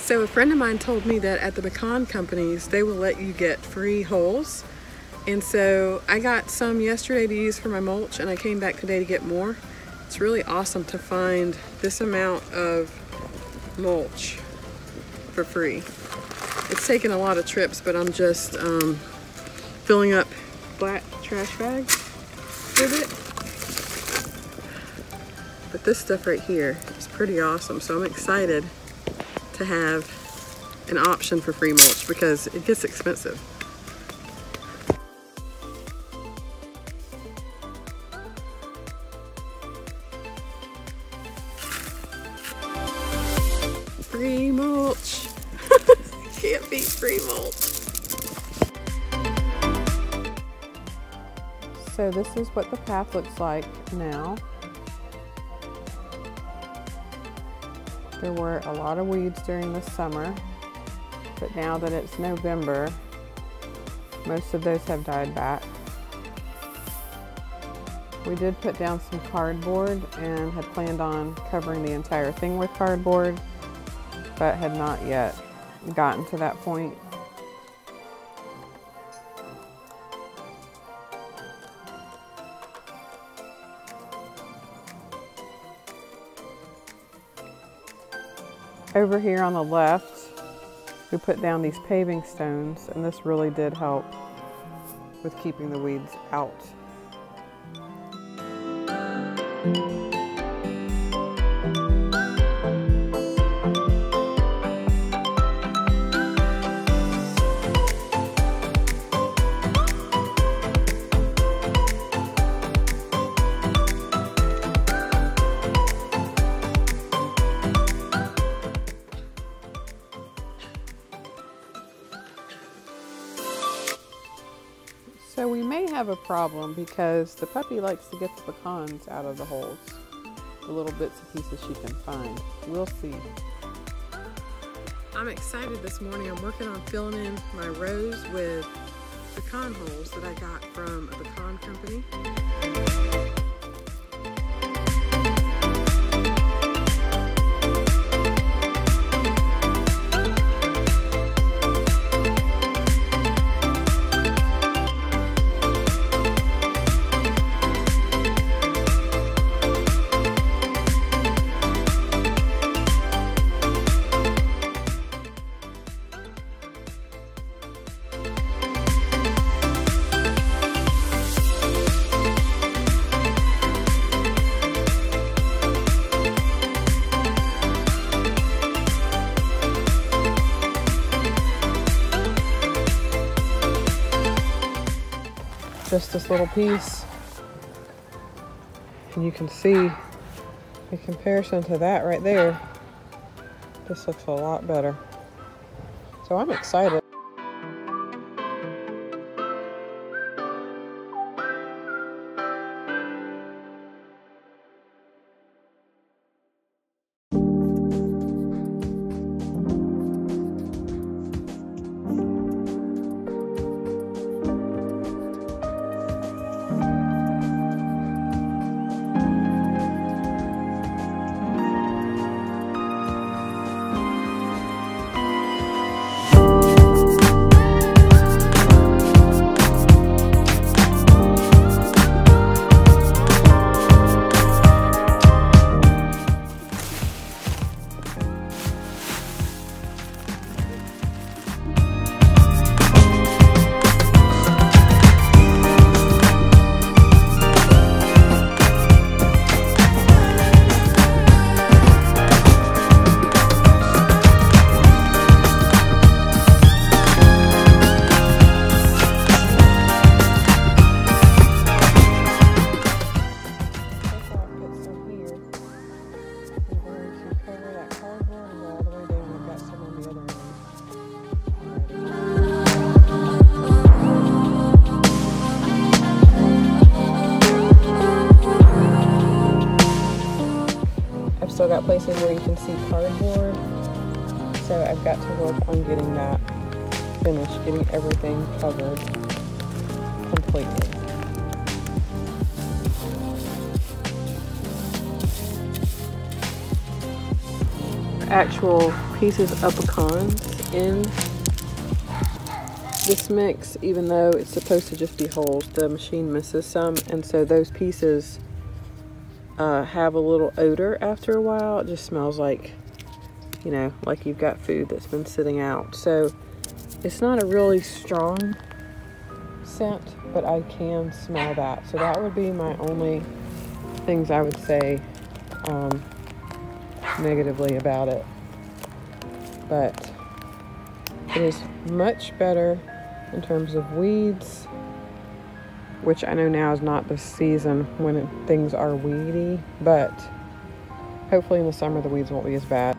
So a friend of mine told me that at the pecan companies, they will let you get free holes. And so I got some yesterday to use for my mulch, and I came back today to get more. It's really awesome to find this amount of mulch for free. It's taken a lot of trips, but I'm just filling up black trash bags with it. But this stuff right here is pretty awesome, so I'm excited to have an option for free mulch because it gets expensive. Free mulch. Can't beat free mulch. So this is what the path looks like now. There were a lot of weeds during the summer, but now that it's November, most of those have died back. We did put down some cardboard and had planned on covering the entire thing with cardboard, but had not yet gotten to that point. Over here on the left, we put down these paving stones, and this really did help with keeping the weeds out. So we may have a problem because the puppy likes to get the pecans out of the holes, the little bits and pieces she can find. We'll see. I'm excited this morning. I'm working on filling in my rows with pecan holes that I got from a pecan company. Just this little piece, and you can see in comparison to that right there, this looks a lot better. So I'm excited. Still got places where you can see cardboard, so I've got to work on getting that finished, getting everything covered completely. actual pieces of pecans in this mix, even though it's supposed to just be holes. The machine misses some, and so those pieces have a little odor after a while. It just smells like, you know, like you've got food that's been sitting out. So it's not a really strong scent, but I can smell that. So that would be my only things I would say negatively about it. But it is much better in terms of weeds, which I know now is not the season when things are weedy, but hopefully in the summer the weeds won't be as bad.